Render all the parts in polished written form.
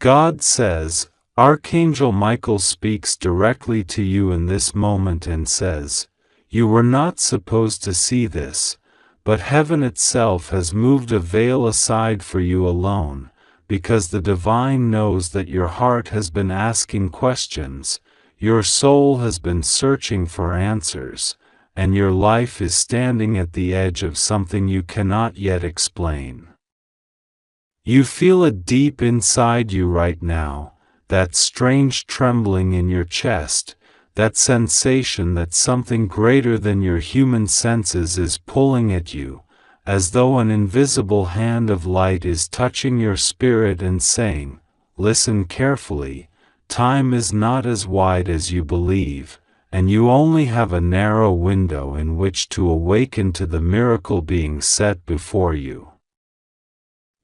God says, Archangel Michael speaks directly to you in this moment and says, you were not supposed to see this, but heaven itself has moved a veil aside for you alone, because the divine knows that your heart has been asking questions, your soul has been searching for answers, and your life is standing at the edge of something you cannot yet explain. You feel it deep inside you right now, that strange trembling in your chest, that sensation that something greater than your human senses is pulling at you, as though an invisible hand of light is touching your spirit and saying, listen carefully, time is not as wide as you believe, and you only have a narrow window in which to awaken to the miracle being set before you.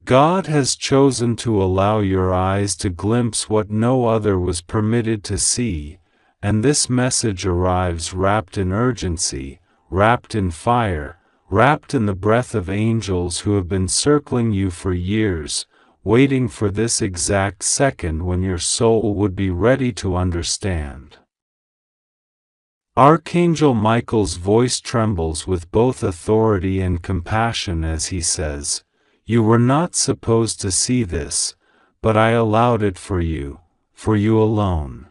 God has chosen to allow your eyes to glimpse what no other was permitted to see, and this message arrives wrapped in urgency, wrapped in fire, wrapped in the breath of angels who have been circling you for years, waiting for this exact second when your soul would be ready to understand. Archangel Michael's voice trembles with both authority and compassion as he says, you were not supposed to see this, but I allowed it for you alone.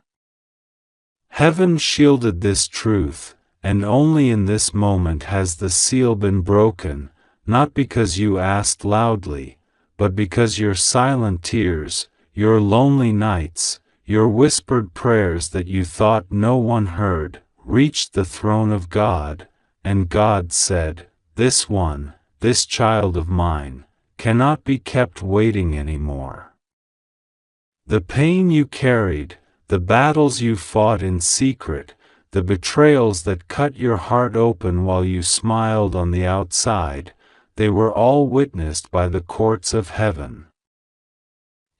Heaven shielded this truth, and only in this moment has the seal been broken, not because you asked loudly, but because your silent tears, your lonely nights, your whispered prayers that you thought no one heard, reached the throne of God, and God said, this one, this child of mine, cannot be kept waiting anymore. The pain you carried, the battles you fought in secret, the betrayals that cut your heart open while you smiled on the outside, they were all witnessed by the courts of heaven.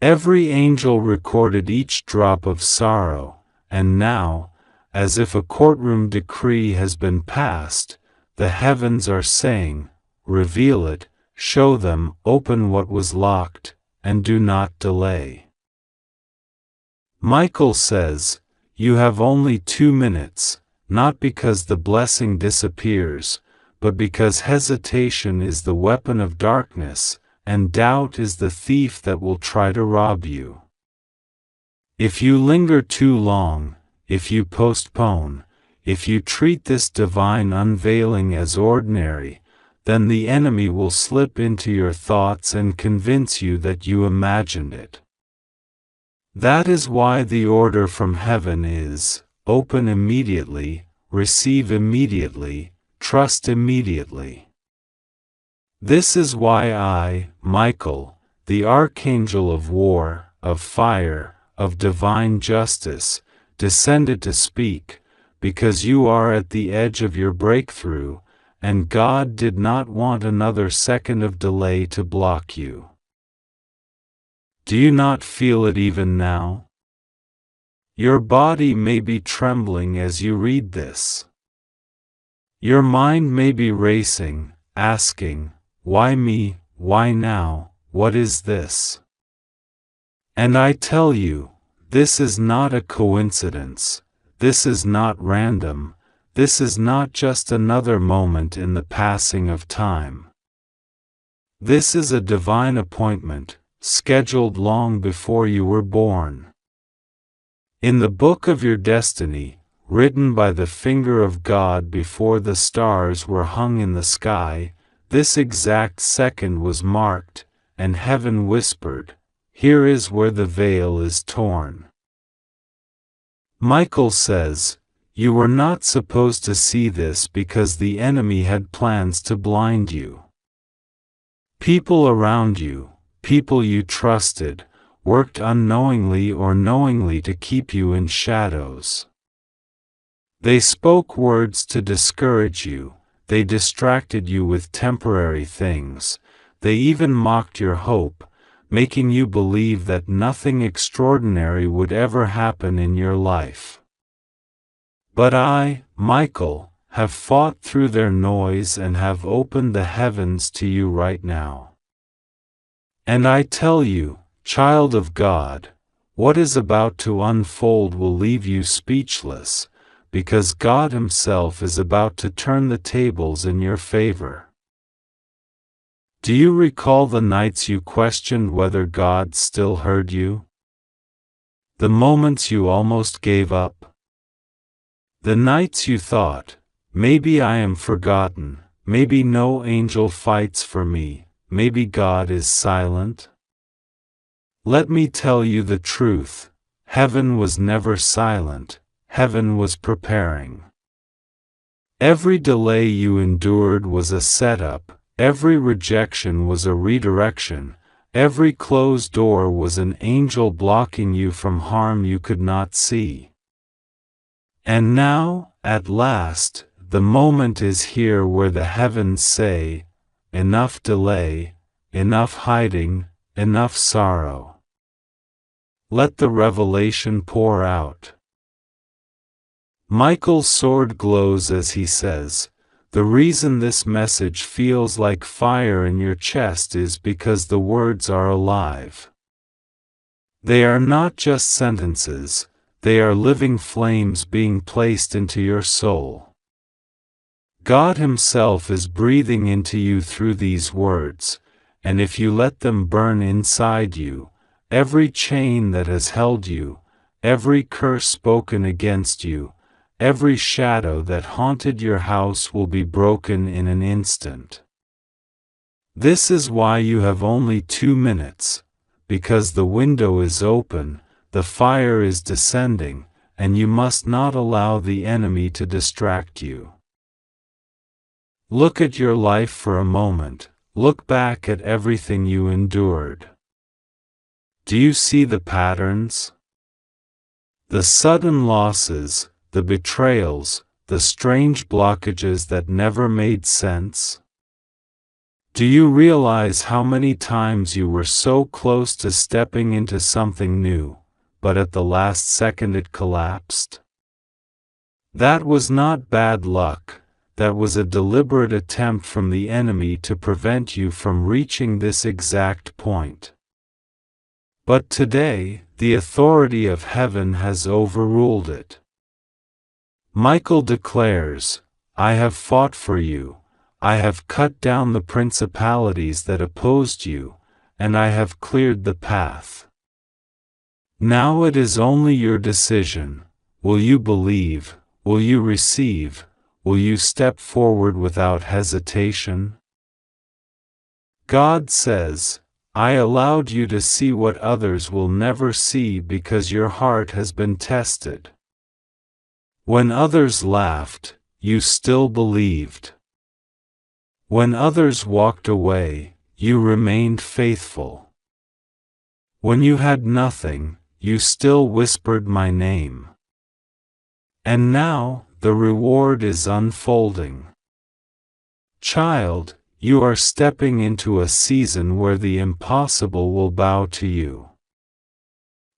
Every angel recorded each drop of sorrow, and now, as if a courtroom decree has been passed, the heavens are saying, reveal it, show them, open what was locked, and do not delay. Michael says, you have only 2 minutes, not because the blessing disappears, but because hesitation is the weapon of darkness, and doubt is the thief that will try to rob you. If you linger too long, if you postpone, if you treat this divine unveiling as ordinary, then the enemy will slip into your thoughts and convince you that you imagined it. That is why the order from heaven is, open immediately, receive immediately, trust immediately. This is why I, Michael, the Archangel of war, of fire, of divine justice, descended to speak, because you are at the edge of your breakthrough, and God did not want another second of delay to block you. Do you not feel it even now? Your body may be trembling as you read this. Your mind may be racing, asking, why me, why now, what is this? And I tell you, this is not a coincidence, this is not random, this is not just another moment in the passing of time. This is a divine appointment, scheduled long before you were born. In the book of your destiny, written by the finger of God before the stars were hung in the sky, this exact second was marked, and heaven whispered, here is where the veil is torn. Michael says, you were not supposed to see this because the enemy had plans to blind you. People around you, people you trusted, worked unknowingly or knowingly to keep you in shadows. They spoke words to discourage you, they distracted you with temporary things, they even mocked your hope, making you believe that nothing extraordinary would ever happen in your life. But I, Michael, have fought through their noise and have opened the heavens to you right now. And I tell you, child of God, What is about to unfold will leave you speechless, because God Himself is about to turn the tables in your favor. Do you recall the nights you questioned whether God still heard you? The moments you almost gave up? The nights you thought, maybe I am forgotten, maybe no angel fights for me, maybe God is silent? Let me tell you the truth, heaven was never silent, heaven was preparing. Every delay you endured was a setup, every rejection was a redirection, every closed door was an angel blocking you from harm you could not see. And now, at last, the moment is here where the heavens say, enough delay, enough hiding, enough sorrow. Let the revelation pour out. Michael's sword glows as he says, the reason this message feels like fire in your chest is because the words are alive. They are not just sentences, they are living flames being placed into your soul. God Himself is breathing into you through these words, and if you let them burn inside you, every chain that has held you, every curse spoken against you, every shadow that haunted your house will be broken in an instant. This is why you have only 2 minutes, because the window is open, the fire is descending, and you must not allow the enemy to distract you. Look at your life for a moment, look back at everything you endured. Do you see the patterns? The sudden losses, the betrayals, the strange blockages that never made sense? Do you realize how many times you were so close to stepping into something new, but at the last second it collapsed? That was not bad luck, that was a deliberate attempt from the enemy to prevent you from reaching this exact point. But today, the authority of heaven has overruled it. Michael declares, I have fought for you, I have cut down the principalities that opposed you, and I have cleared the path. Now it is only your decision. Will you believe? Will you receive? Will you step forward without hesitation? God says, I allowed you to see what others will never see because your heart has been tested. When others laughed, you still believed. When others walked away, you remained faithful. When you had nothing, you still whispered my name. And now, the reward is unfolding. Child, you are stepping into a season where the impossible will bow to you.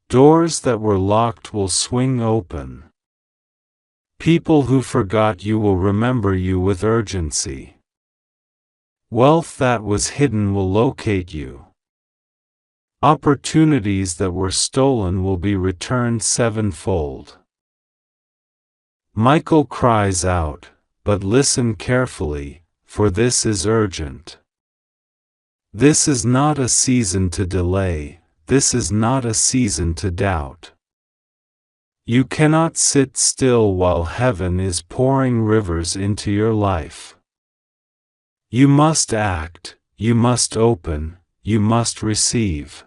Doors that were locked will swing open. People who forgot you will remember you with urgency. Wealth that was hidden will locate you. Opportunities that were stolen will be returned sevenfold. Michael cries out, but listen carefully, for this is urgent. This is not a season to delay, this is not a season to doubt. You cannot sit still while heaven is pouring rivers into your life. You must act, you must open, you must receive.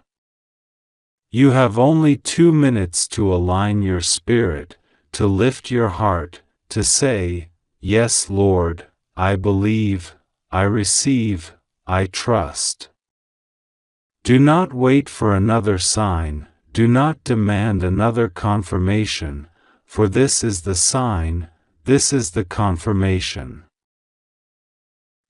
You have only 2 minutes to align your spirit, to lift your heart, to say, Yes, Lord, I believe, I receive, I trust. Do not wait for another sign, do not demand another confirmation, for this is the sign, this is the confirmation.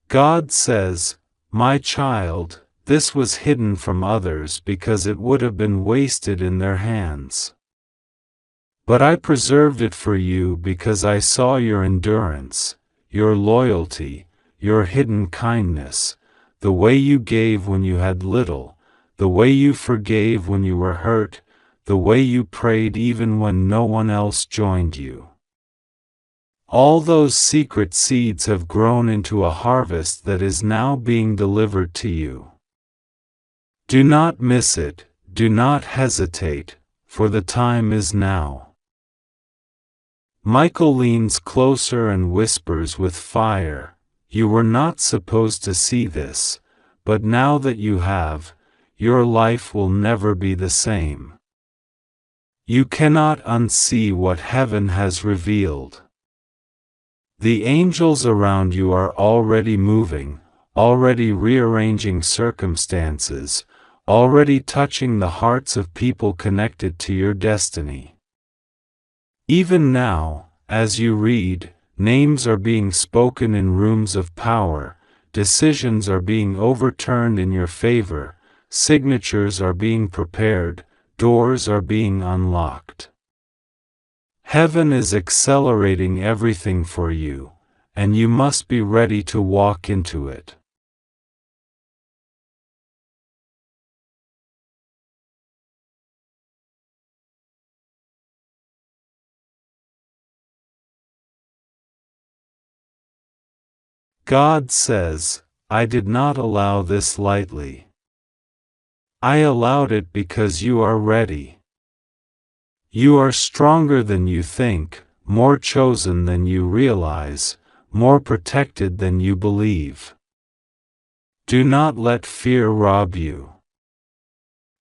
God says, My child, this was hidden from others because it would have been wasted in their hands. But I preserved it for you because I saw your endurance, your loyalty, your hidden kindness, the way you gave when you had little, the way you forgave when you were hurt, the way you prayed even when no one else joined you. All those secret seeds have grown into a harvest that is now being delivered to you. Do not miss it, do not hesitate, for the time is now. Michael leans closer and whispers with fire, "You were not supposed to see this, but now that you have, your life will never be the same. You cannot unsee what heaven has revealed. The angels around you are already moving, already rearranging circumstances, already touching the hearts of people connected to your destiny. Even now, as you read, names are being spoken in rooms of power, decisions are being overturned in your favor, signatures are being prepared, doors are being unlocked. Heaven is accelerating everything for you, and you must be ready to walk into it." God says, "I did not allow this lightly. I allowed it because you are ready. You are stronger than you think, more chosen than you realize, more protected than you believe. Do not let fear rob you.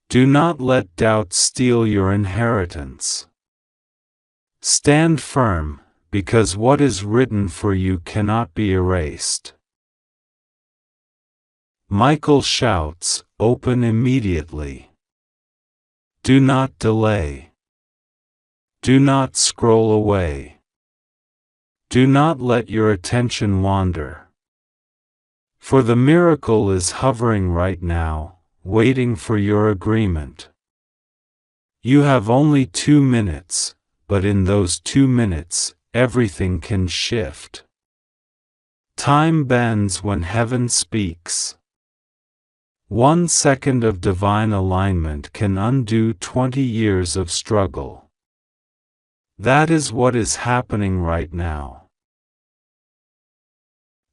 Do not let doubt steal your inheritance. Stand firm, because what is written for you cannot be erased." Michael shouts, "Open immediately. Do not delay. Do not scroll away. Do not let your attention wander. For the miracle is hovering right now, waiting for your agreement. You have only 2 minutes, but in those 2 minutes, everything can shift. Time bends when heaven speaks. 1 second of divine alignment can undo 20 years of struggle. That is what is happening right now.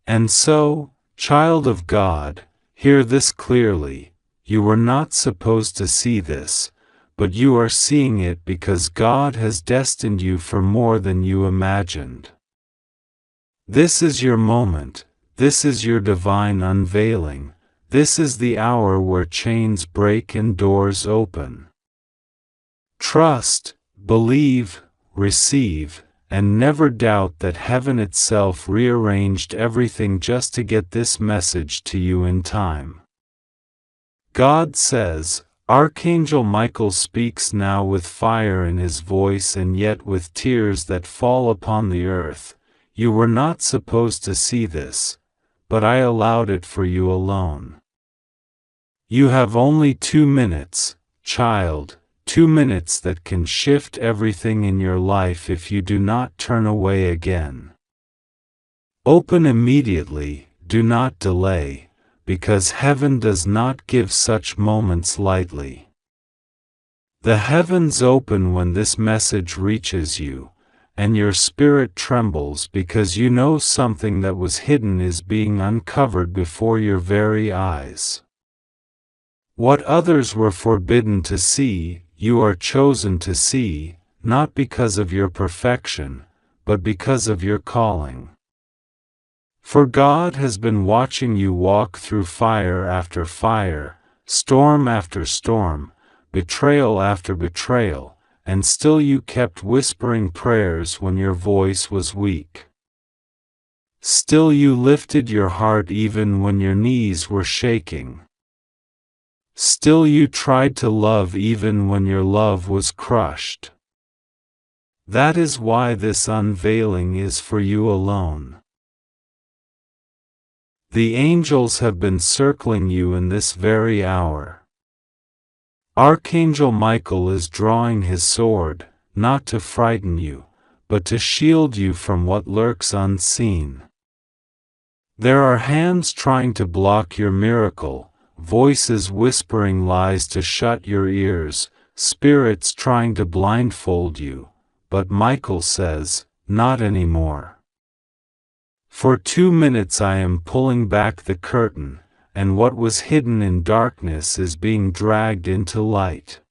And so, child of God, hear this clearly: you were not supposed to see this, but you are seeing it because God has destined you for more than you imagined. This is your moment, this is your divine unveiling, this is the hour where chains break and doors open. Trust, believe, receive, and never doubt that heaven itself rearranged everything just to get this message to you in time. God says, Archangel Michael speaks now with fire in his voice and yet with tears that fall upon the earth. You were not supposed to see this, but I allowed it for you alone. You have only 2 minutes, child, 2 minutes that can shift everything in your life if you do not turn away again. Open immediately, do not delay, because heaven does not give such moments lightly. The heavens open when this message reaches you, and your spirit trembles because you know something that was hidden is being uncovered before your very eyes. What others were forbidden to see, you are chosen to see, not because of your perfection, but because of your calling. For God has been watching you walk through fire after fire, storm after storm, betrayal after betrayal, and still you kept whispering prayers when your voice was weak. Still you lifted your heart even when your knees were shaking. Still you tried to love even when your love was crushed. That is why this unveiling is for you alone. The angels have been circling you in this very hour. Archangel Michael is drawing his sword, not to frighten you, but to shield you from what lurks unseen. There are hands trying to block your miracle, voices whispering lies to shut your ears, spirits trying to blindfold you, but Michael says, not anymore. For 2 minutes I am pulling back the curtain, and what was hidden in darkness is being dragged into light.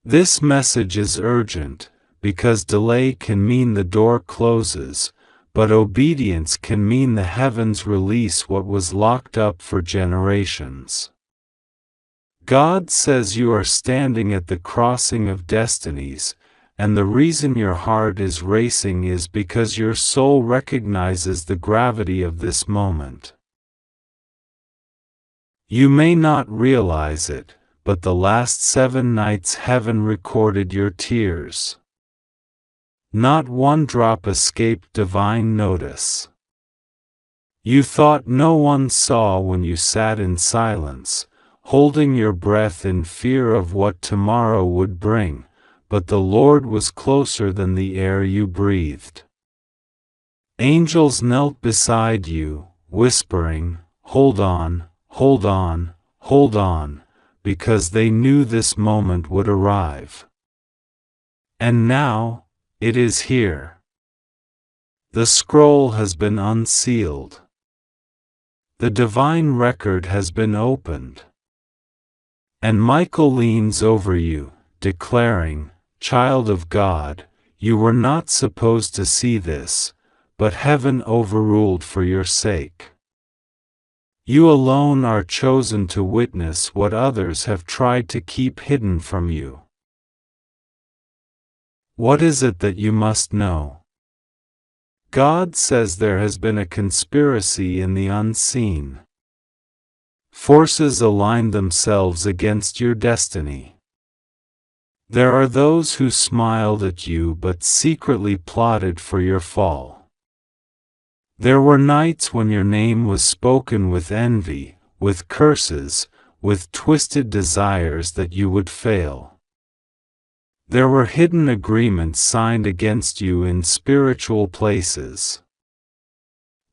This message is urgent, because delay can mean the door closes, but obedience can mean the heavens release what was locked up for generations. God says you are standing at the crossing of destinies, and the reason your heart is racing is because your soul recognizes the gravity of this moment. You may not realize it, but the last 7 nights heaven recorded your tears. Not one drop escaped divine notice. You thought no one saw when you sat in silence, holding your breath in fear of what tomorrow would bring, but the Lord was closer than the air you breathed. Angels knelt beside you, whispering, "Hold on, hold on, hold on," because they knew this moment would arrive. And now, it is here. The scroll has been unsealed. The divine record has been opened. And Michael leans over you, declaring, "Child of God, you were not supposed to see this, but heaven overruled for your sake. You alone are chosen to witness what others have tried to keep hidden from you." What is it that you must know? God says there has been a conspiracy in the unseen. Forces align themselves against your destiny. There are those who smiled at you but secretly plotted for your fall. There were nights when your name was spoken with envy, with curses, with twisted desires that you would fail. There were hidden agreements signed against you in spiritual places.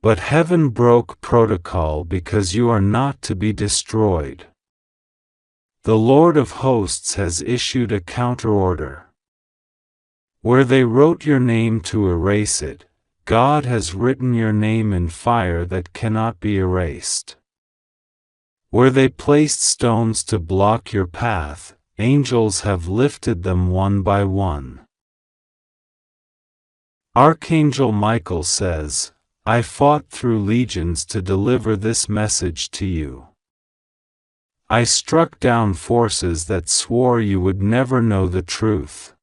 But heaven broke protocol because you are not to be destroyed. The Lord of hosts has issued a counterorder. Where they wrote your name to erase it, God has written your name in fire that cannot be erased. Where they placed stones to block your path, angels have lifted them one by one. Archangel Michael says, "I fought through legions to deliver this message to you. I struck down forces that swore you would never know the truth.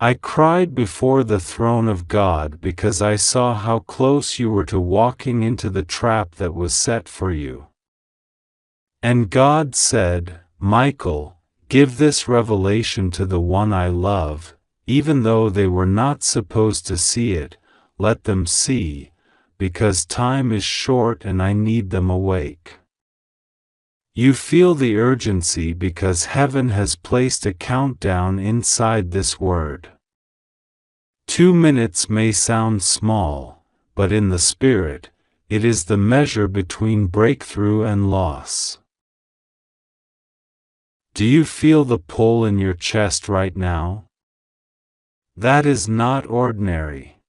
I cried before the throne of God because I saw how close you were to walking into the trap that was set for you. And God said, 'Michael, give this revelation to the one I love, even though they were not supposed to see it, let them see, because time is short and I need them awake.'" You feel the urgency because heaven has placed a countdown inside this word. 2 minutes may sound small, but in the Spirit, it is the measure between breakthrough and loss. Do you feel the pull in your chest right now? That is not ordinary.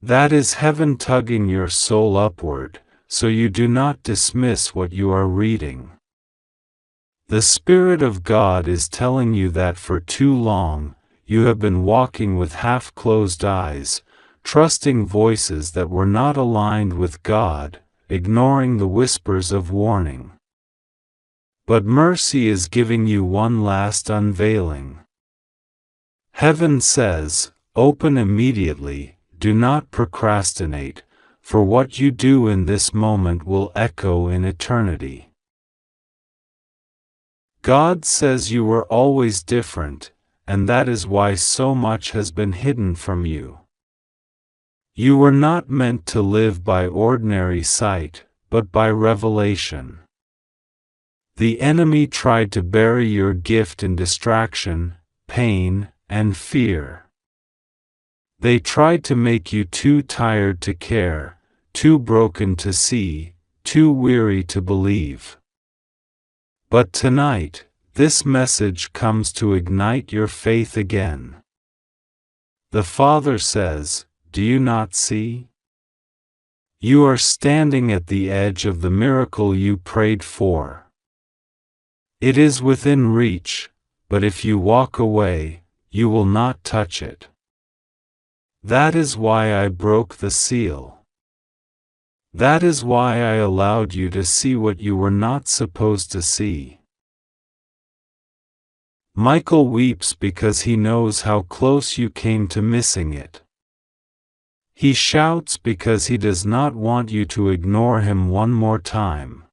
That is heaven tugging your soul upward, so you do not dismiss what you are reading. The Spirit of God is telling you that for too long, you have been walking with half-closed eyes, trusting voices that were not aligned with God, ignoring the whispers of warning. But mercy is giving you one last unveiling. Heaven says, "Open immediately, do not procrastinate, for what you do in this moment will echo in eternity." God says you were always different, and that is why so much has been hidden from you. You were not meant to live by ordinary sight, but by revelation. The enemy tried to bury your gift in distraction, pain, and fear. They tried to make you too tired to care, too broken to see, too weary to believe. But tonight, this message comes to ignite your faith again. The Father says, "Do you not see? You are standing at the edge of the miracle you prayed for. It is within reach, but if you walk away, you will not touch it. That is why I broke the seal. That is why I allowed you to see what you were not supposed to see." Michael weeps because he knows how close you came to missing it. He shouts because he does not want you to ignore him one more time.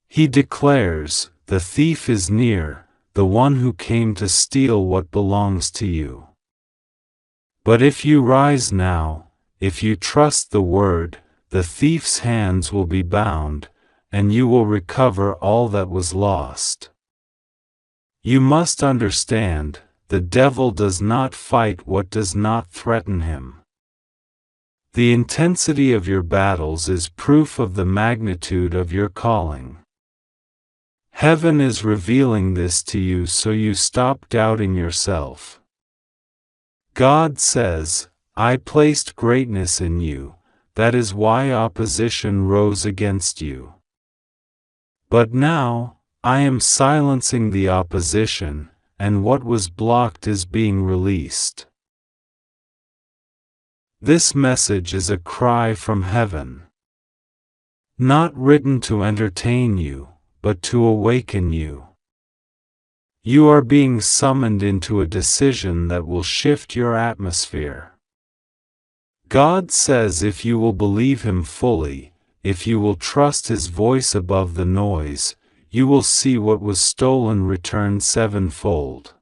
He declares, "The thief is near, the one who came to steal what belongs to you." But if you rise now, if you trust the word, the thief's hands will be bound, and you will recover all that was lost. You must understand, the devil does not fight what does not threaten him. The intensity of your battles is proof of the magnitude of your calling. Heaven is revealing this to you so you stop doubting yourself. God says, "I placed greatness in you, that is why opposition rose against you. But now, I am silencing the opposition, and what was blocked is being released." This message is a cry from heaven. Not written to entertain you, but to awaken you. You are being summoned into a decision that will shift your atmosphere. God says if you will believe Him fully, if you will trust His voice above the noise, you will see what was stolen return sevenfold.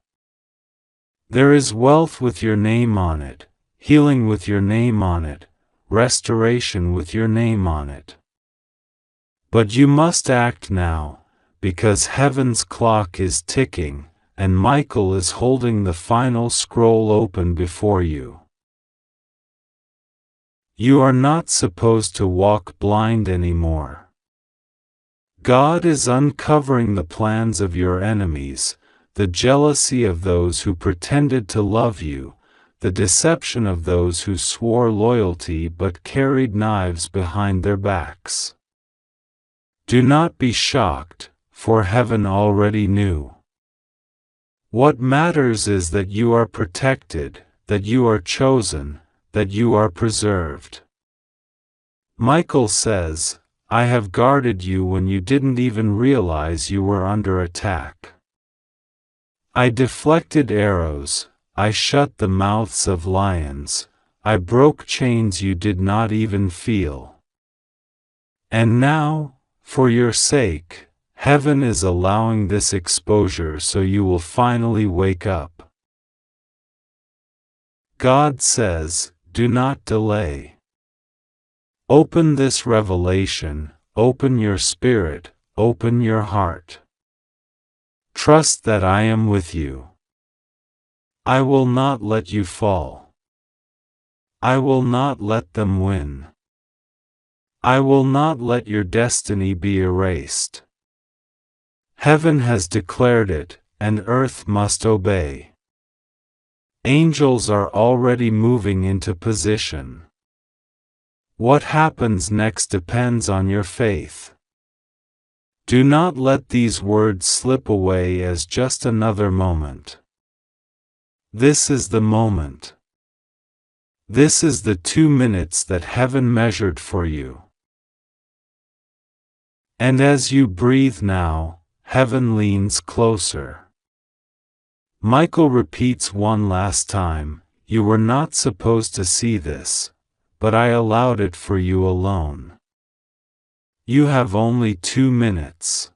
There is wealth with your name on it, healing with your name on it, restoration with your name on it. But you must act now, because heaven's clock is ticking, and Michael is holding the final scroll open before you. You are not supposed to walk blind anymore. God is uncovering the plans of your enemies, the jealousy of those who pretended to love you, the deception of those who swore loyalty but carried knives behind their backs. Do not be shocked, for heaven already knew. What matters is that you are protected, that you are chosen, that you are preserved. Michael says, "I have guarded you when you didn't even realize you were under attack. I deflected arrows, I shut the mouths of lions, I broke chains you did not even feel. And now, for your sake, heaven is allowing this exposure so you will finally wake up." God says, "Do not delay. Open this revelation, open your spirit, open your heart. Trust that I am with you. I will not let you fall. I will not let them win. I will not let your destiny be erased. Heaven has declared it, and earth must obey. Angels are already moving into position. What happens next depends on your faith. Do not let these words slip away as just another moment. This is the moment. This is the 2 minutes that heaven measured for you. And as you breathe now, heaven leans closer. Michael repeats one last time, "You were not supposed to see this, but I allowed it for you alone. You have only 2 minutes."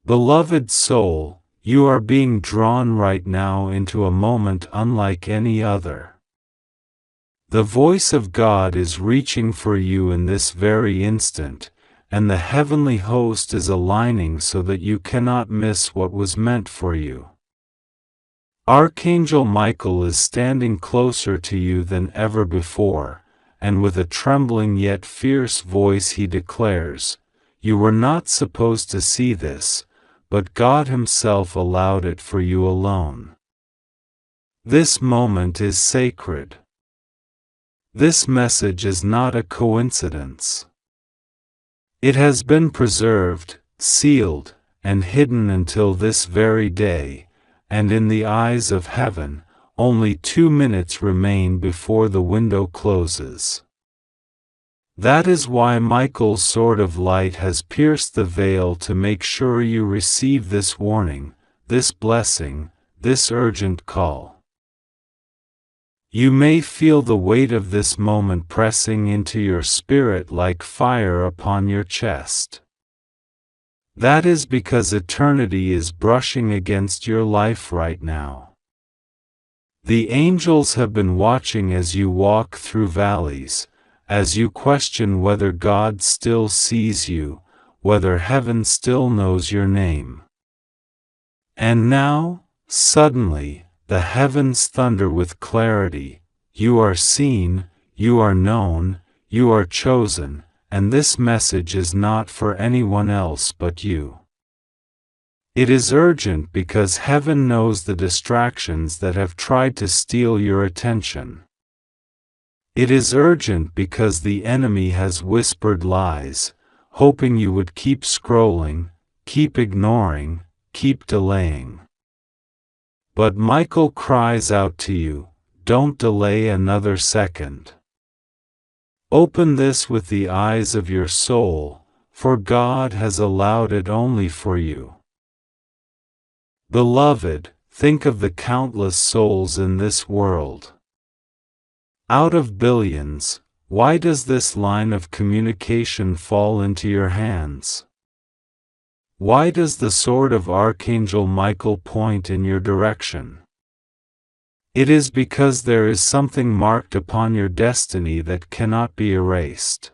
Beloved soul, you are being drawn right now into a moment unlike any other. The voice of God is reaching for you in this very instant, and the heavenly host is aligning so that you cannot miss what was meant for you. Archangel Michael is standing closer to you than ever before, and with a trembling yet fierce voice he declares, "You were not supposed to see this, but God Himself allowed it for you alone." This moment is sacred. This message is not a coincidence. It has been preserved, sealed, and hidden until this very day, and in the eyes of heaven, only 2 minutes remain before the window closes. That is why Michael's sword of light has pierced the veil to make sure you receive this warning, this blessing, this urgent call. You may feel the weight of this moment pressing into your spirit like fire upon your chest. That is because eternity is brushing against your life right now. The angels have been watching as you walk through valleys, as you question whether God still sees you, whether heaven still knows your name. And now, suddenly, the heavens thunder with clarity. You are seen, you are known, you are chosen, and this message is not for anyone else but you. It is urgent because heaven knows the distractions that have tried to steal your attention. It is urgent because the enemy has whispered lies, hoping you would keep scrolling, keep ignoring, keep delaying. But Michael cries out to you, don't delay another second. Open this with the eyes of your soul, for God has allowed it only for you. Beloved, think of the countless souls in this world. Out of billions, why does this line of communication fall into your hands? Why does the sword of Archangel Michael point in your direction? It is because there is something marked upon your destiny that cannot be erased.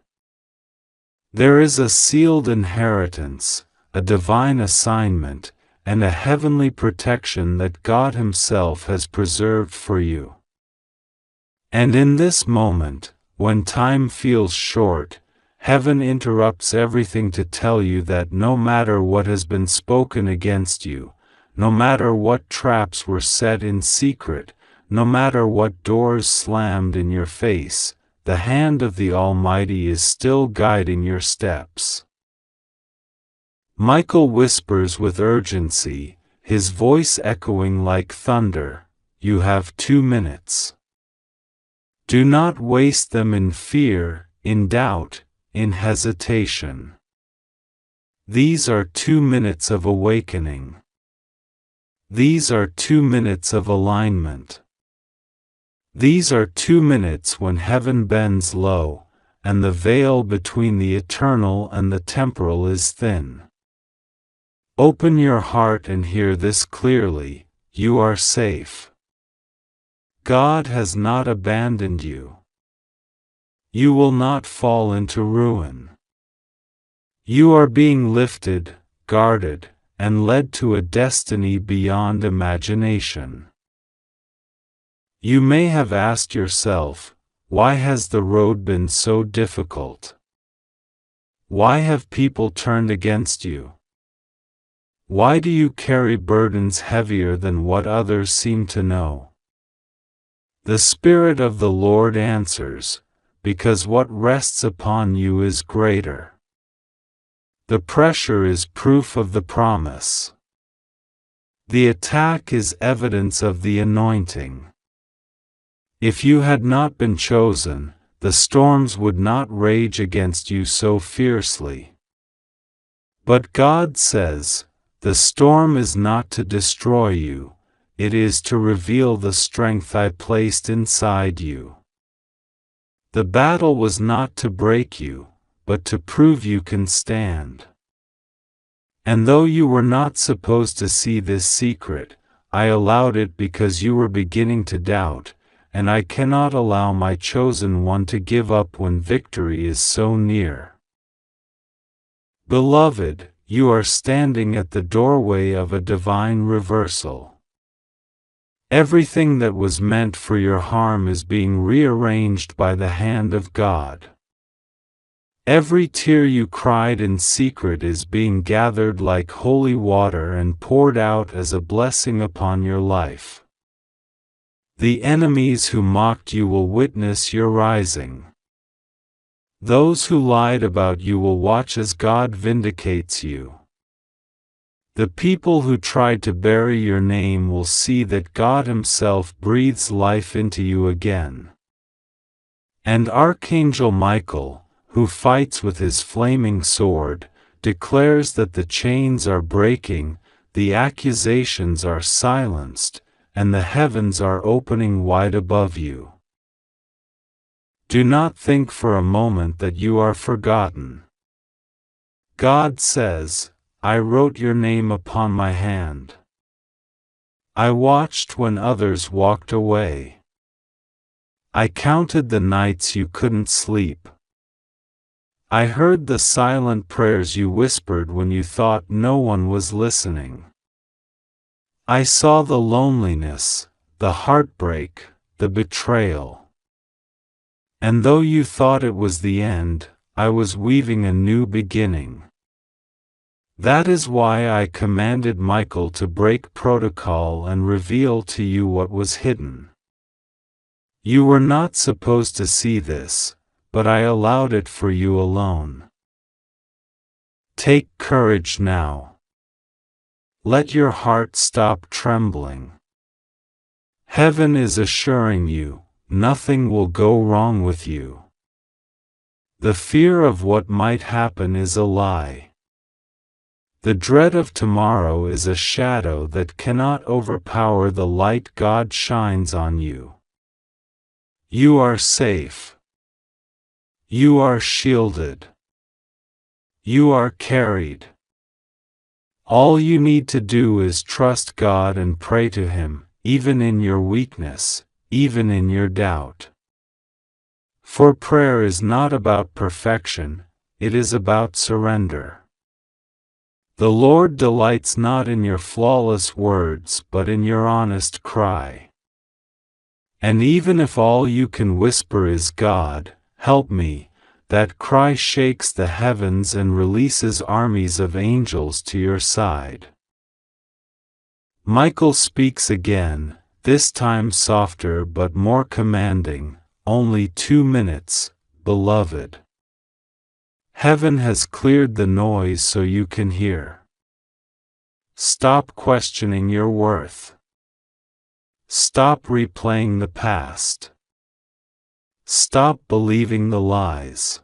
There is a sealed inheritance, a divine assignment, and a heavenly protection that God Himself has preserved for you. And in this moment, when time feels short, heaven interrupts everything to tell you that no matter what has been spoken against you, no matter what traps were set in secret, no matter what doors slammed in your face, the hand of the Almighty is still guiding your steps. Michael whispers with urgency, his voice echoing like thunder, "You have 2 minutes. Do not waste them in fear, in doubt, in hesitation. These are 2 minutes of awakening. These are 2 minutes of alignment. These are 2 minutes when heaven bends low, and the veil between the eternal and the temporal is thin. Open your heart and hear this clearly, you are safe. God has not abandoned you. You will not fall into ruin. You are being lifted, guarded, and led to a destiny beyond imagination. You may have asked yourself, why has the road been so difficult? Why have people turned against you? Why do you carry burdens heavier than what others seem to know? The Spirit of the Lord answers, because what rests upon you is greater. The pressure is proof of the promise. The attack is evidence of the anointing. If you had not been chosen, the storms would not rage against you so fiercely. But God says, the storm is not to destroy you, it is to reveal the strength I placed inside you. The battle was not to break you, but to prove you can stand. And though you were not supposed to see this secret, I allowed it because you were beginning to doubt, and I cannot allow my chosen one to give up when victory is so near. Beloved, you are standing at the doorway of a divine reversal. Everything that was meant for your harm is being rearranged by the hand of God. Every tear you cried in secret is being gathered like holy water and poured out as a blessing upon your life. The enemies who mocked you will witness your rising. Those who lied about you will watch as God vindicates you. The people who tried to bury your name will see that God Himself breathes life into you again. And Archangel Michael, who fights with his flaming sword, declares that the chains are breaking, the accusations are silenced, and the heavens are opening wide above you. Do not think for a moment that you are forgotten. God says, I wrote your name upon my hand. I watched when others walked away. I counted the nights you couldn't sleep. I heard the silent prayers you whispered when you thought no one was listening. I saw the loneliness, the heartbreak, the betrayal. And though you thought it was the end, I was weaving a new beginning. That is why I commanded Michael to break protocol and reveal to you what was hidden. You were not supposed to see this, but I allowed it for you alone. Take courage now. Let your heart stop trembling. Heaven is assuring you, nothing will go wrong with you. The fear of what might happen is a lie. The dread of tomorrow is a shadow that cannot overpower the light God shines on you. You are safe. You are shielded. You are carried. All you need to do is trust God and pray to Him, even in your weakness, even in your doubt. For prayer is not about perfection, it is about surrender. The Lord delights not in your flawless words but in your honest cry. And even if all you can whisper is God, help me, that cry shakes the heavens and releases armies of angels to your side. Michael speaks again, this time softer but more commanding, only 2 minutes, beloved. Heaven has cleared the noise so you can hear. Stop questioning your worth. Stop replaying the past. Stop believing the lies.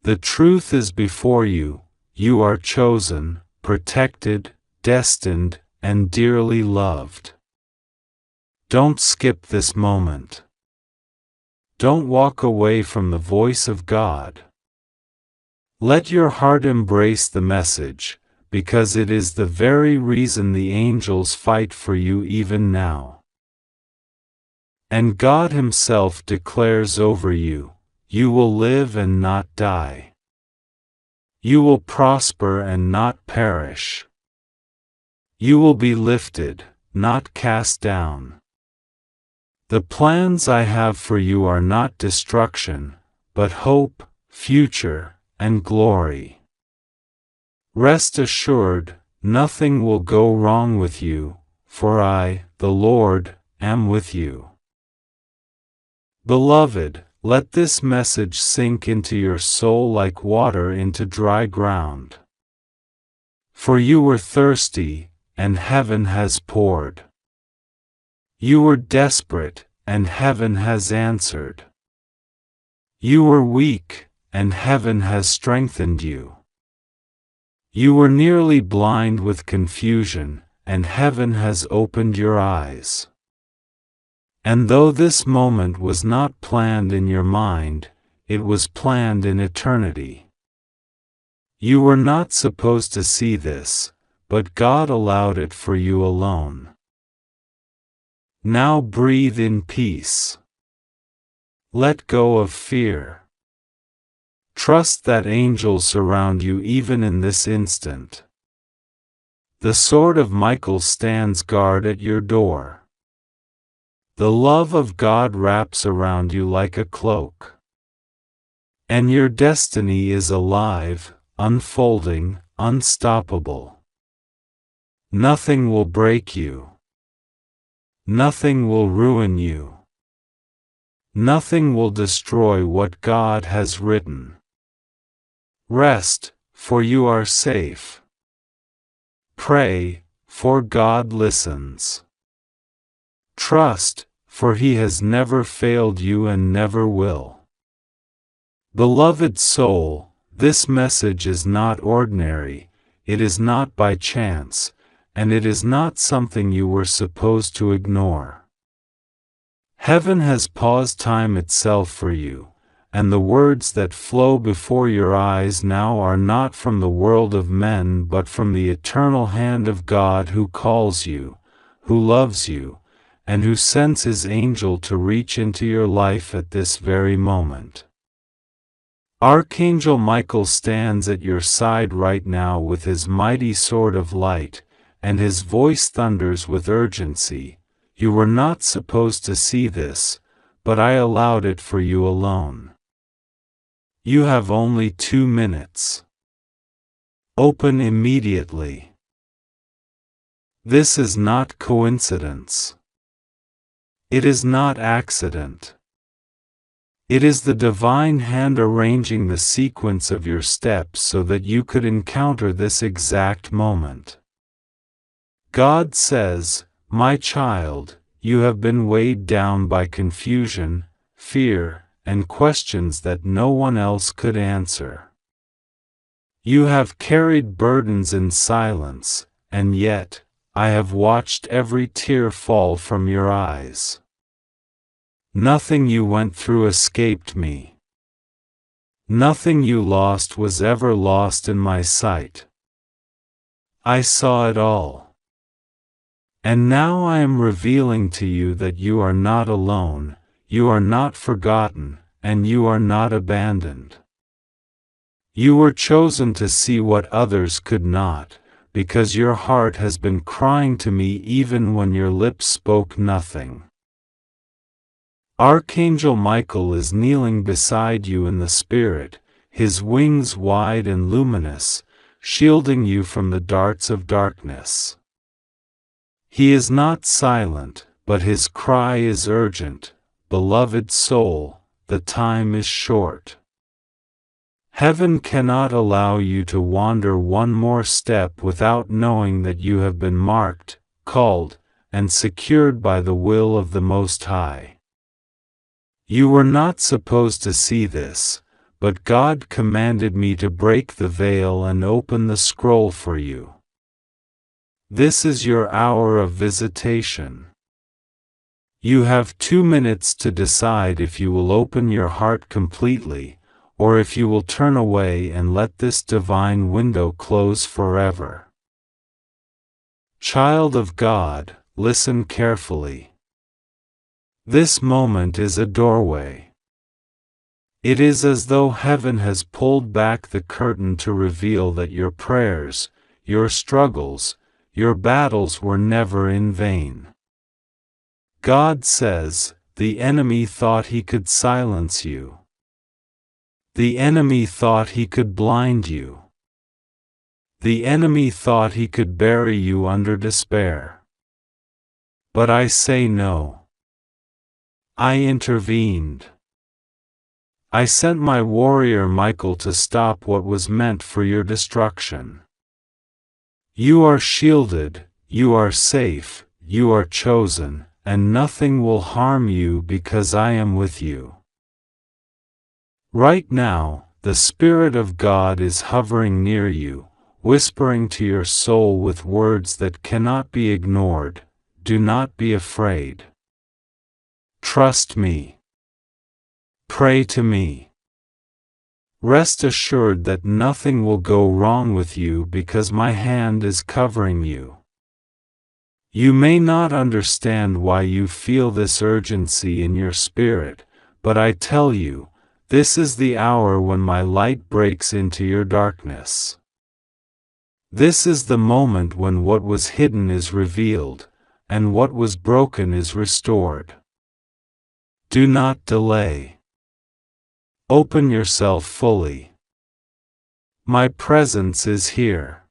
The truth is before you, you are chosen, protected, destined, and dearly loved. Don't skip this moment. Don't walk away from the voice of God. Let your heart embrace the message, because it is the very reason the angels fight for you even now. And God Himself declares over you, you will live and not die. You will prosper and not perish. You will be lifted, not cast down. The plans I have for you are not destruction, but hope, future, and glory. Rest assured, nothing will go wrong with you, for I, the Lord, am with you. Beloved, let this message sink into your soul like water into dry ground. For you were thirsty, and heaven has poured. You were desperate, and heaven has answered. You were weak, and heaven has strengthened you. You were nearly blind with confusion, and heaven has opened your eyes. And though this moment was not planned in your mind, it was planned in eternity. You were not supposed to see this, but God allowed it for you alone. Now breathe in peace. Let go of fear. Trust that angels surround you even in this instant. The sword of Michael stands guard at your door. The love of God wraps around you like a cloak. And your destiny is alive, unfolding, unstoppable. Nothing will break you. Nothing will ruin you. Nothing will destroy what God has written. Rest, for you are safe. Pray, for God listens. Trust, for He has never failed you and never will. Beloved soul, this message is not ordinary, it is not by chance, and it is not something you were supposed to ignore. Heaven has paused time itself for you, and the words that flow before your eyes now are not from the world of men but from the eternal hand of God who calls you, who loves you, and who sends His angel to reach into your life at this very moment. Archangel Michael stands at your side right now with his mighty sword of light, and his voice thunders with urgency. You were not supposed to see this, but I allowed it for you alone. You have only 2 minutes. Open immediately. This is not coincidence. It is not accident. It is the divine hand arranging the sequence of your steps so that you could encounter this exact moment. God says, "My child, you have been weighed down by confusion, fear, and questions that no one else could answer. You have carried burdens in silence, and yet, I have watched every tear fall from your eyes. Nothing you went through escaped me. Nothing you lost was ever lost in my sight. I saw it all. And now I am revealing to you that you are not alone, you are not forgotten, and you are not abandoned. You were chosen to see what others could not, because your heart has been crying to me even when your lips spoke nothing. Archangel Michael is kneeling beside you in the spirit, his wings wide and luminous, shielding you from the darts of darkness. He is not silent, but his cry is urgent. Beloved soul, the time is short. Heaven cannot allow you to wander one more step without knowing that you have been marked, called, and secured by the will of the Most High. You were not supposed to see this, but God commanded me to break the veil and open the scroll for you. This is your hour of visitation. You have 2 minutes to decide if you will open your heart completely, or if you will turn away and let this divine window close forever. Child of God, listen carefully. This moment is a doorway. It is as though heaven has pulled back the curtain to reveal that your prayers, your struggles, your battles were never in vain. God says, the enemy thought he could silence you. The enemy thought he could blind you. The enemy thought he could bury you under despair. But I say no. I intervened. I sent my warrior Michael to stop what was meant for your destruction. You are shielded, you are safe, you are chosen, and nothing will harm you because I am with you. Right now, the Spirit of God is hovering near you, whispering to your soul with words that cannot be ignored. Do not be afraid. Trust me. Pray to me. Rest assured that nothing will go wrong with you because my hand is covering you. You may not understand why you feel this urgency in your spirit, but I tell you, this is the hour when my light breaks into your darkness. This is the moment when what was hidden is revealed, and what was broken is restored. Do not delay. Open yourself fully. My presence is here.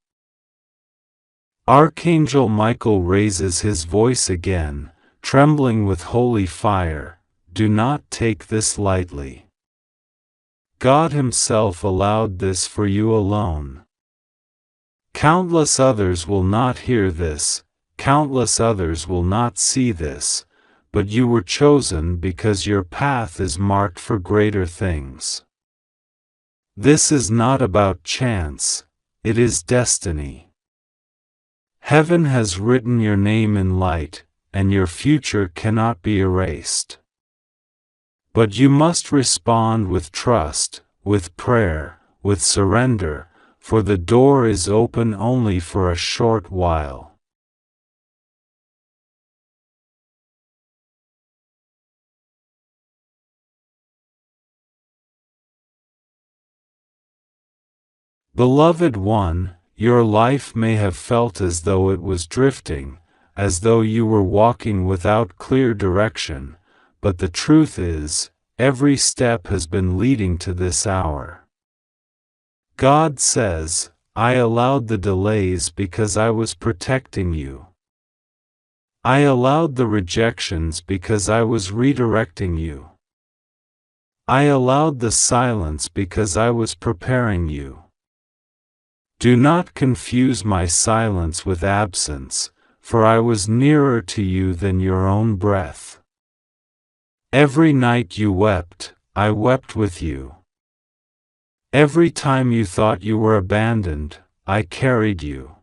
Archangel Michael raises his voice again, trembling with holy fire. Do not take this lightly. God Himself allowed this for you alone. Countless others will not hear this, countless others will not see this, but you were chosen because your path is marked for greater things. This is not about chance, it is destiny. Heaven has written your name in light, and your future cannot be erased. But you must respond with trust, with prayer, with surrender, for the door is open only for a short while. Beloved one, your life may have felt as though it was drifting, as though you were walking without clear direction, but the truth is, every step has been leading to this hour. God says, I allowed the delays because I was protecting you. I allowed the rejections because I was redirecting you. I allowed the silence because I was preparing you. Do not confuse my silence with absence, for I was nearer to you than your own breath. Every night you wept, I wept with you. Every time you thought you were abandoned, I carried you.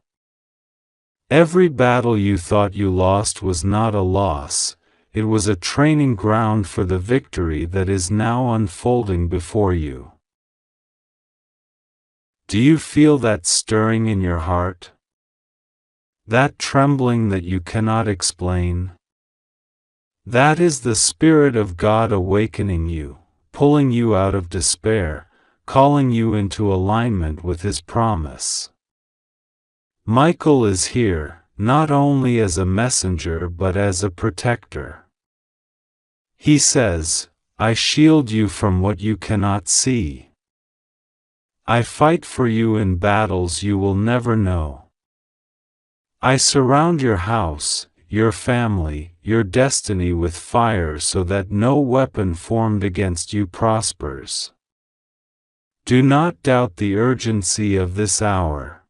Every battle you thought you lost was not a loss, it was a training ground for the victory that is now unfolding before you. Do you feel that stirring in your heart? That trembling that you cannot explain? That is the Spirit of God awakening you, pulling you out of despair, calling you into alignment with His promise. Michael is here, not only as a messenger but as a protector. He says, I shield you from what you cannot see. I fight for you in battles you will never know. I surround your house, your family, your destiny with fire so that no weapon formed against you prospers. Do not doubt the urgency of this hour.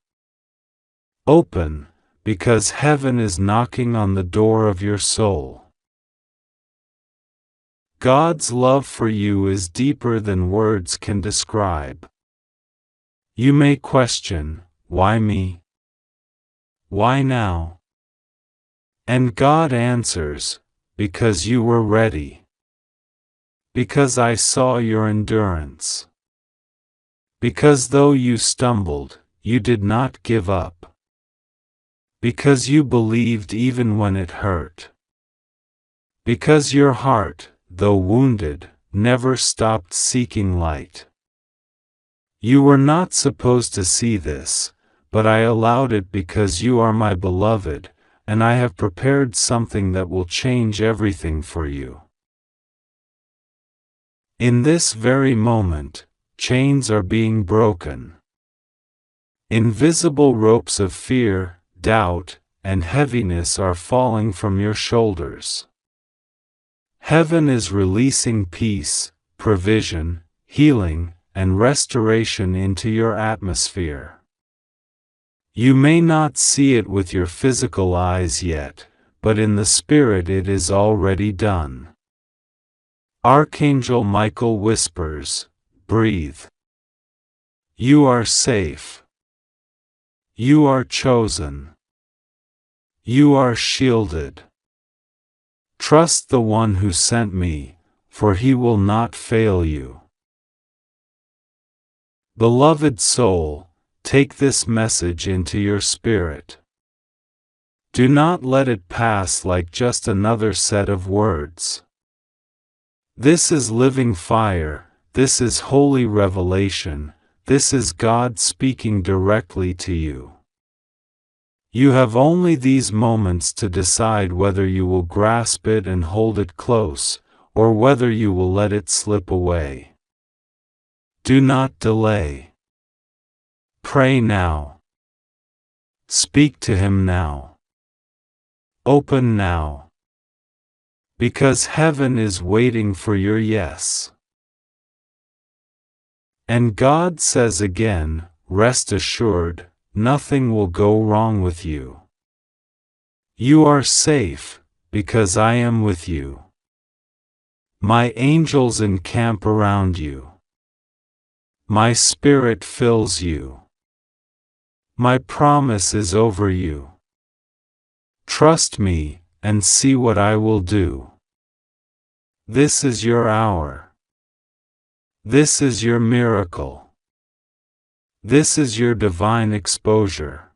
Open, because heaven is knocking on the door of your soul. God's love for you is deeper than words can describe. You may question, why me? Why now? And God answers, because you were ready. Because I saw your endurance. Because though you stumbled, you did not give up. Because you believed even when it hurt. Because your heart, though wounded, never stopped seeking light. You were not supposed to see this, but I allowed it because you are my beloved, and I have prepared something that will change everything for you. In this very moment, chains are being broken. Invisible ropes of fear, doubt, and heaviness are falling from your shoulders. Heaven is releasing peace, provision, healing, and restoration into your atmosphere. You may not see it with your physical eyes yet, but in the spirit it is already done. Archangel Michael whispers, breathe. You are safe. You are chosen. You are shielded. Trust the one who sent me, for he will not fail you. Beloved soul, take this message into your spirit. Do not let it pass like just another set of words. This is living fire, this is holy revelation, this is God speaking directly to you. You have only these moments to decide whether you will grasp it and hold it close, or whether you will let it slip away. Do not delay. Pray now. Speak to Him now. Open now. Because heaven is waiting for your yes. And God says again, rest assured, nothing will go wrong with you. You are safe, because I am with you. My angels encamp around you. My spirit fills you. My promise is over you. Trust me, and see what I will do. This is your hour. This is your miracle. This is your divine exposure.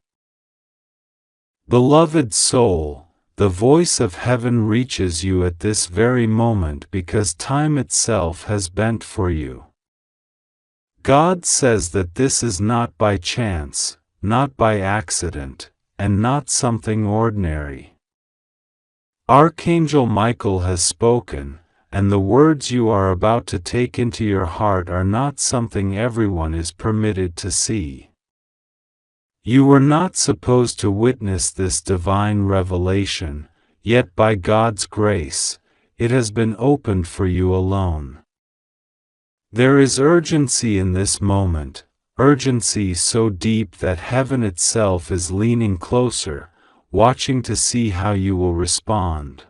Beloved soul, the voice of heaven reaches you at this very moment because time itself has bent for you. God says that this is not by chance, not by accident, and not something ordinary. Archangel Michael has spoken, and the words you are about to take into your heart are not something everyone is permitted to see. You were not supposed to witness this divine revelation, yet by God's grace, it has been opened for you alone. There is urgency in this moment, urgency so deep that heaven itself is leaning closer, watching to see how you will respond.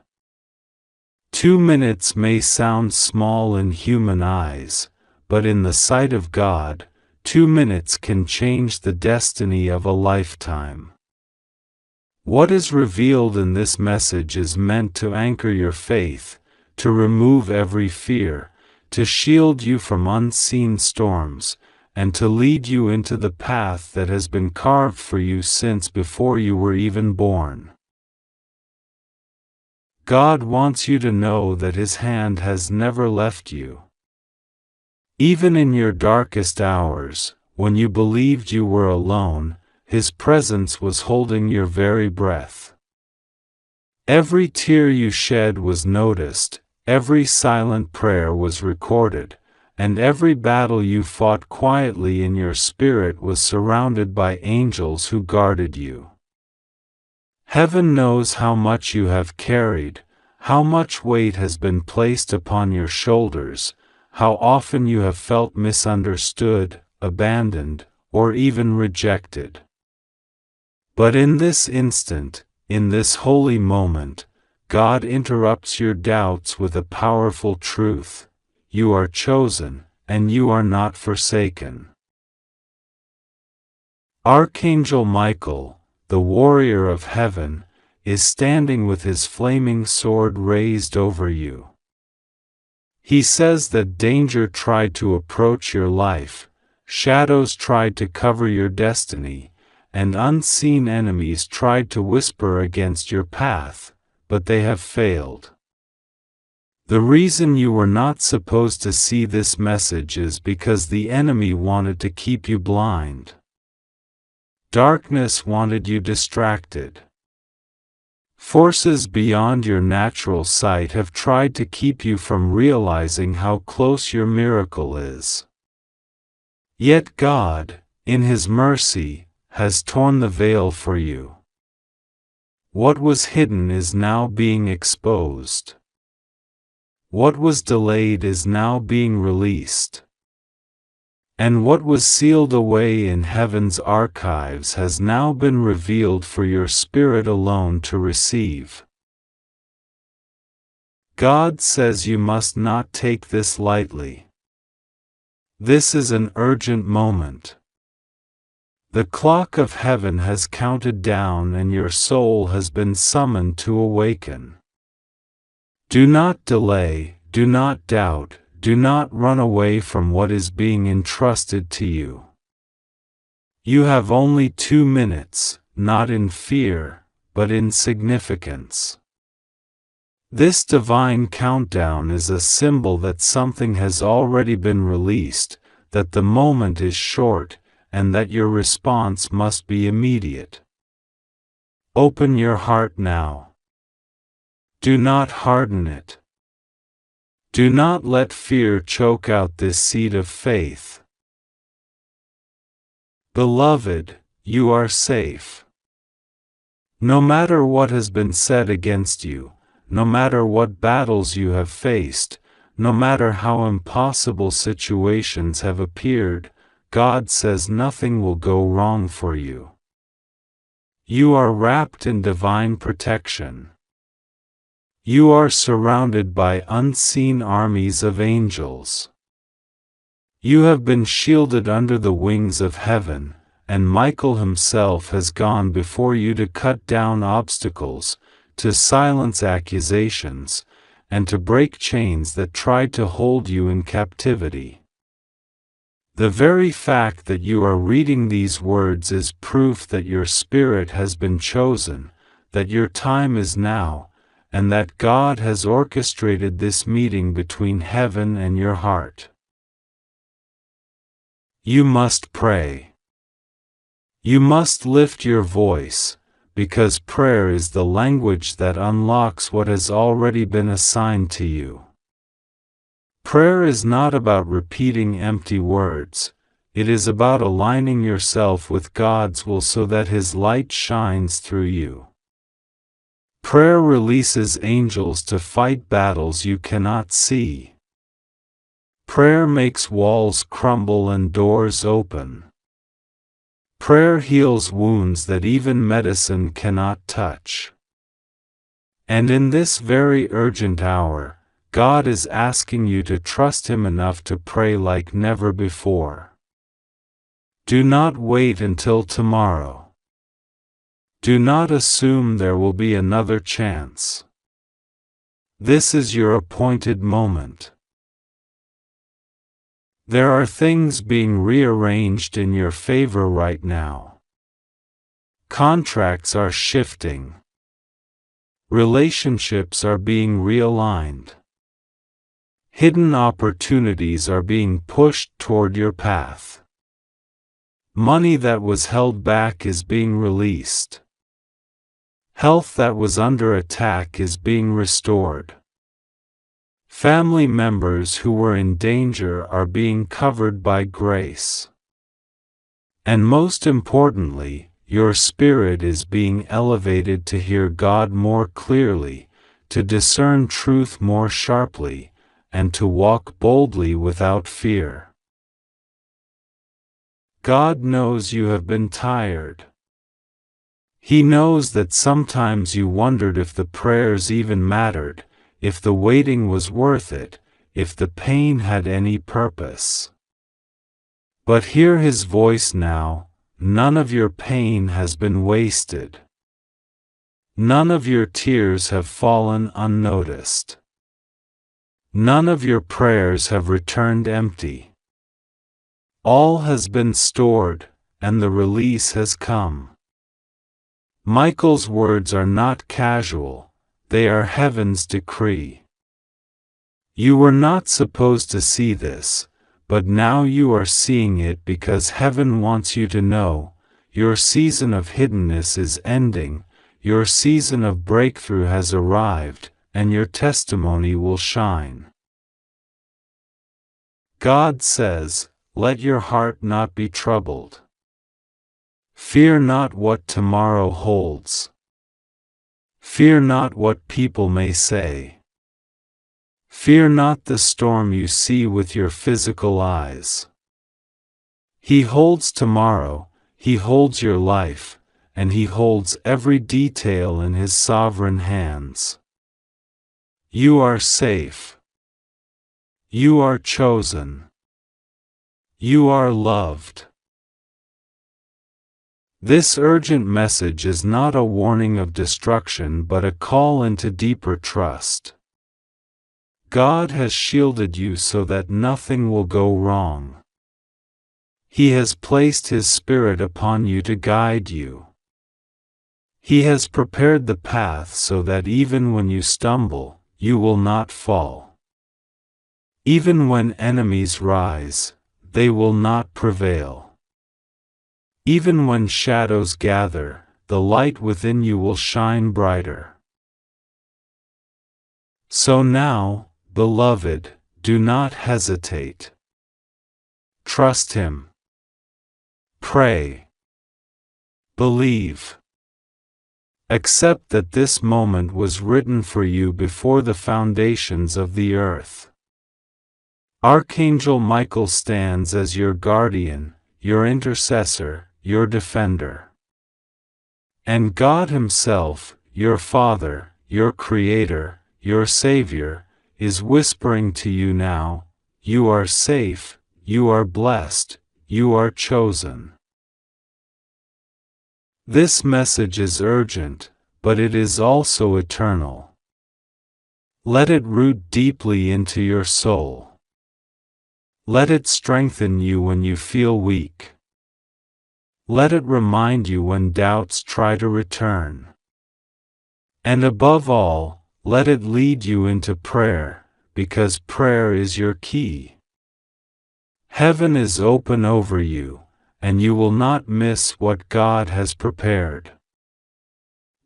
2 minutes may sound small in human eyes, but in the sight of God, 2 minutes can change the destiny of a lifetime. What is revealed in this message is meant to anchor your faith, to remove every fear, to shield you from unseen storms, and to lead you into the path that has been carved for you since before you were even born. God wants you to know that His hand has never left you. Even in your darkest hours, when you believed you were alone, His presence was holding your very breath. Every tear you shed was noticed, every silent prayer was recorded, and every battle you fought quietly in your spirit was surrounded by angels who guarded you. Heaven knows how much you have carried, how much weight has been placed upon your shoulders, how often you have felt misunderstood, abandoned, or even rejected. But in this instant, in this holy moment, God interrupts your doubts with a powerful truth: you are chosen, and you are not forsaken. Archangel Michael, the warrior of heaven, is standing with his flaming sword raised over you. He says that danger tried to approach your life, shadows tried to cover your destiny, and unseen enemies tried to whisper against your path, but they have failed. The reason you were not supposed to see this message is because the enemy wanted to keep you blind. Darkness wanted you distracted. Forces beyond your natural sight have tried to keep you from realizing how close your miracle is. Yet God, in His mercy, has torn the veil for you. What was hidden is now being exposed. What was delayed is now being released. And what was sealed away in heaven's archives has now been revealed for your spirit alone to receive. God says you must not take this lightly. This is an urgent moment. The clock of heaven has counted down and your soul has been summoned to awaken. Do not delay, do not doubt, do not run away from what is being entrusted to you. You have only 2 minutes, not in fear, but in significance. This divine countdown is a symbol that something has already been released, that the moment is short, and that your response must be immediate. Open your heart now. Do not harden it. Do not let fear choke out this seed of faith. Beloved, you are safe. No matter what has been said against you, no matter what battles you have faced, no matter how impossible situations have appeared, God says nothing will go wrong for you. You are wrapped in divine protection. You are surrounded by unseen armies of angels. You have been shielded under the wings of heaven, and Michael himself has gone before you to cut down obstacles, to silence accusations, and to break chains that tried to hold you in captivity. The very fact that you are reading these words is proof that your spirit has been chosen, that your time is now, and that God has orchestrated this meeting between heaven and your heart. You must pray. You must lift your voice, because prayer is the language that unlocks what has already been assigned to you. Prayer is not about repeating empty words, it is about aligning yourself with God's will so that His light shines through you. Prayer releases angels to fight battles you cannot see. Prayer makes walls crumble and doors open. Prayer heals wounds that even medicine cannot touch. And in this very urgent hour, God is asking you to trust Him enough to pray like never before. Do not wait until tomorrow. Do not assume there will be another chance. This is your appointed moment. There are things being rearranged in your favor right now. Contracts are shifting. Relationships are being realigned. Hidden opportunities are being pushed toward your path. Money that was held back is being released. Health that was under attack is being restored. Family members who were in danger are being covered by grace. And most importantly, your spirit is being elevated to hear God more clearly, to discern truth more sharply, and to walk boldly without fear. God knows you have been tired. He knows that sometimes you wondered if the prayers even mattered, if the waiting was worth it, if the pain had any purpose. But hear His voice now, none of your pain has been wasted. None of your tears have fallen unnoticed. None of your prayers have returned empty. All has been stored, and the release has come. Michael's words are not casual. They are heaven's decree. You were not supposed to see this, but now you are seeing it because heaven wants you to know, your season of hiddenness is ending, your season of breakthrough has arrived, and your testimony will shine. God says, let your heart not be troubled. Fear not what tomorrow holds. Fear not what people may say. Fear not the storm you see with your physical eyes. He holds tomorrow, He holds your life, and He holds every detail in His sovereign hands. You are safe. You are chosen. You are loved. This urgent message is not a warning of destruction but a call into deeper trust. God has shielded you so that nothing will go wrong. He has placed His Spirit upon you to guide you. He has prepared the path so that even when you stumble, you will not fall. Even when enemies rise, they will not prevail. Even when shadows gather, the light within you will shine brighter. So now, Beloved, do not hesitate. Trust Him. Pray. Believe. Accept that this moment was written for you before the foundations of the earth. Archangel Michael stands as your guardian, your intercessor, your defender. And God Himself, your Father, your Creator, your Savior, is whispering to you now, you are safe, you are blessed, you are chosen. This message is urgent, but it is also eternal. Let it root deeply into your soul. Let it strengthen you when you feel weak. Let it remind you when doubts try to return. And above all, let it lead you into prayer, because prayer is your key. Heaven is open over you, and you will not miss what God has prepared.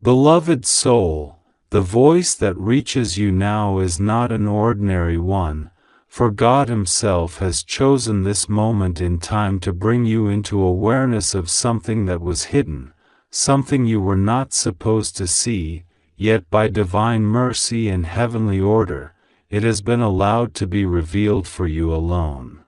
Beloved soul, the voice that reaches you now is not an ordinary one, for God Himself has chosen this moment in time to bring you into awareness of something that was hidden, something you were not supposed to see, yet by divine mercy and heavenly order, it has been allowed to be revealed for you alone.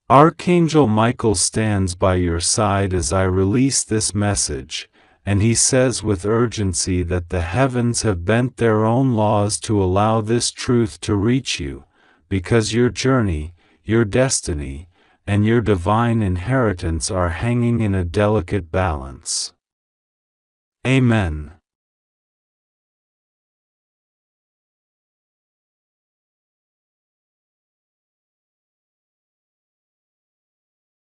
Archangel Michael stands by your side as I release this message, and he says with urgency that the heavens have bent their own laws to allow this truth to reach you, because your journey, your destiny, and your divine inheritance are hanging in a delicate balance. Amen.